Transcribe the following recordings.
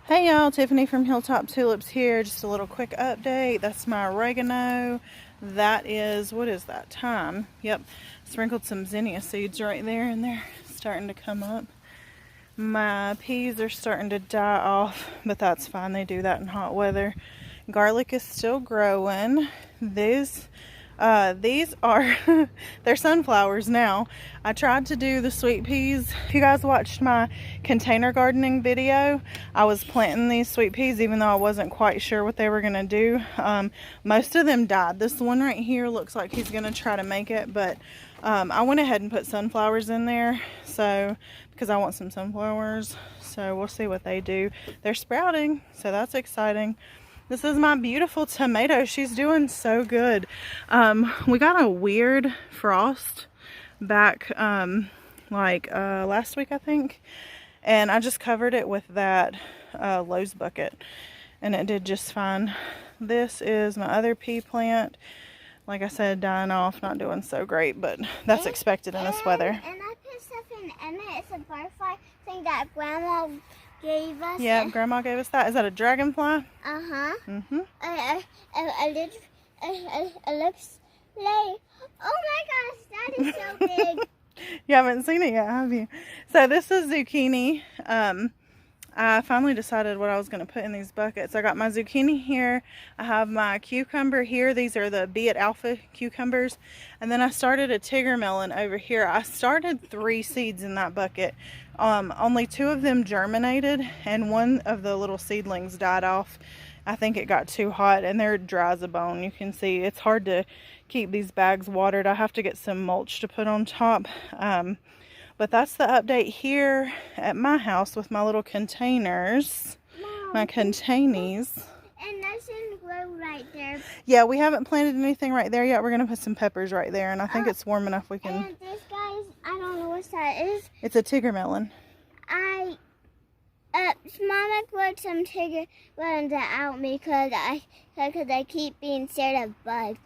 Hey y'all, Tiffany from Hilltop Tulips here. Just a little quick update. That's my oregano. That is, what is that, thyme? Yep, sprinkled some zinnia seeds right there and they're starting to come up. My peas are starting to die off, but that's fine. They do that in hot weather. Garlic is still growing. These are they're sunflowers now. I tried to do the sweet peas. If you guys watched my container gardening video, I was planting these sweet peas even though I wasn't quite sure what they were gonna do. Most of them died. This one right here looks like he's gonna try to make it, but I went ahead and put sunflowers in there because I want some sunflowers, so we'll see what they do. They're sprouting, so that's exciting. This is my beautiful tomato. She's doing so good. We got a weird frost back last week, I think. And I just covered it with that Lowe's bucket. And it did just fine. This is my other pea plant. Like I said, dying off, not doing so great. But that's expected in this weather. And I put something in it. It's a butterfly thing that Grandma gave us. Yeah, Grandma gave us that. Is that a dragonfly? Uh-huh. Mm-hmm. It looks like, oh my gosh, that is so big. You haven't seen it yet, have you? So this is zucchini. I finally decided what I was going to put in these buckets. I got my zucchini here. I have my cucumber here. These are the Be It Alpha cucumbers. And then I started a Tigger melon over here. I started 3 seeds in that bucket. Only 2 of them germinated and one of the little seedlings died off. I think it got too hot and they're dry as a bone. You can see it's hard to keep these bags watered. I have to get some mulch to put on top. But that's the update here at my house with my little containers, my containies. And that shouldn't grow right there. Yeah, we haven't planted anything right there yet. We're going to put some peppers right there, and I think it's warm enough we can... And this, guys, I don't know what that is. It's a Tigger melon. Mama put some Tigger melons out because I keep being scared of bugs.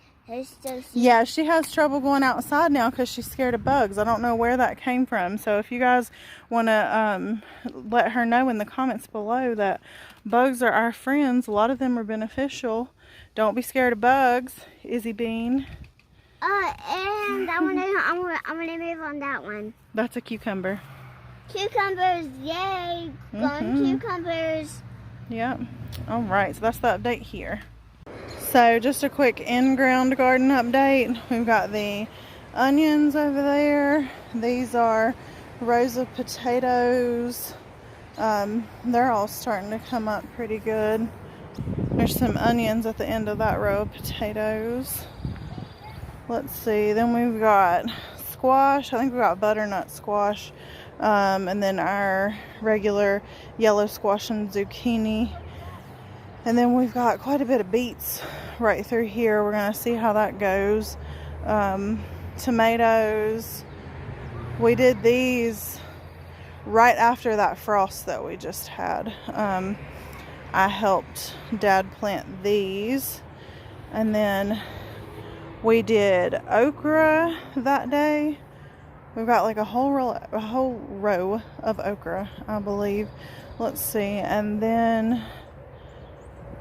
Yeah, she has trouble going outside now because she's scared of bugs. I don't know where that came from. So if you guys want to let her know in the comments below that bugs are our friends, a lot of them are beneficial. Don't be scared of bugs, Izzy Bean. And I'm gonna move on that one. That's a cucumber. Cucumbers, yay! Going cucumbers. Yep. All right, so that's the update here. So just a quick in-ground garden update. We've got the onions over there. These are rows of potatoes. They're all starting to come up pretty good. There's some onions at the end of that row of potatoes. Let's see, then we've got squash. I think we've got butternut squash. And then our regular yellow squash and zucchini. And then we've got quite a bit of beets right through here. We're going to see how that goes. Tomatoes. We did these right after that frost that we just had. I helped Dad plant these. And then we did okra that day. We've got like a whole row of okra, I believe. Let's see. And then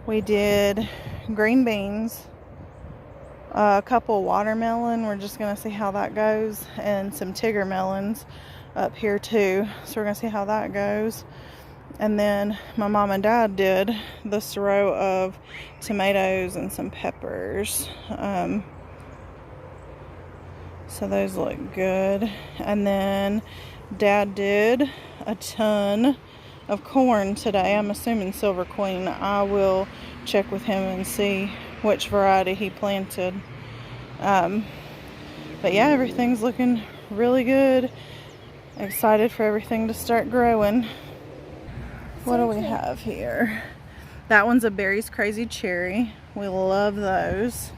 we did green beans, a couple watermelon. We're just going to see how that goes. And some Tigger melons up here too. So we're going to see how that goes. And then my mom and dad did this row of tomatoes and some peppers. So those look good. And then Dad did a ton of corn today. I'm assuming Silver Queen. I will check with him and see which variety he planted. But yeah, everything's looking really good. Excited for everything to start growing. What do we have here? That one's a Berry's Crazy Cherry. We love those.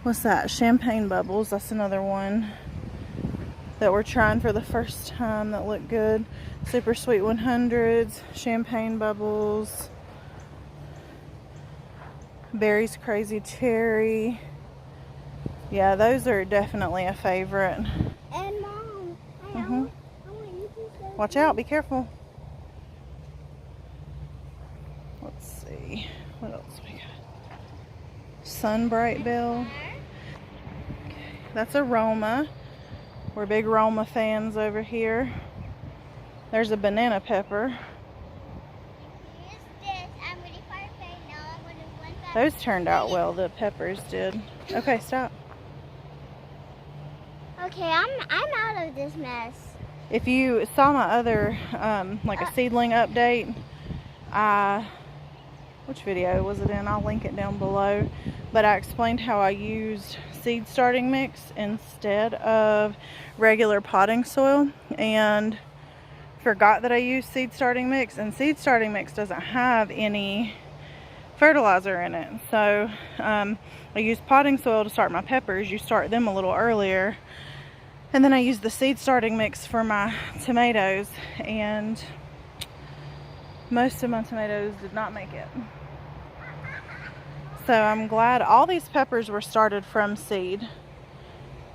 What's that? Champagne Bubbles. That's another one that we're trying for the first time that look good. Super Sweet 100s, Champagne Bubbles, Berry's Crazy Cherry. Yeah, those are definitely a favorite. And Mom, I want you to say Watch out, be careful. Let's see. What else we got? Sunbright Bell. Okay. That's a Roma. We're big Roma fans over here. There's a banana pepper. Those turned out well, the peppers did. Okay, stop. Okay, I'm out of this mess. If you saw my other, like a seedling update, which video was it in? I'll link it down below. But I explained how I used seed starting mix instead of regular potting soil, and forgot that I used seed starting mix, and seed starting mix doesn't have any fertilizer in it. So I used potting soil to start my peppers. You start them a little earlier, and then I used the seed starting mix for my tomatoes, and most of my tomatoes did not make it. So I'm glad all these peppers were started from seed.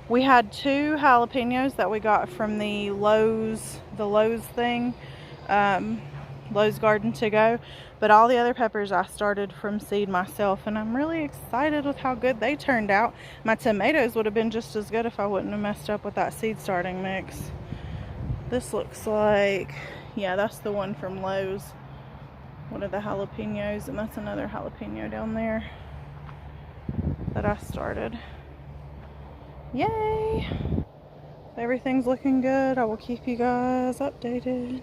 We had 2 jalapenos that we got from the Lowe's thing, Lowe's Garden to Go. But all the other peppers I started from seed myself, and I'm really excited with how good they turned out. My tomatoes would have been just as good if I wouldn't have messed up with that seed starting mix. This looks like, yeah, that's the one from Lowe's. One of the jalapenos, and that's another jalapeno down there that I started. Yay! Everything's looking good. I will keep you guys updated.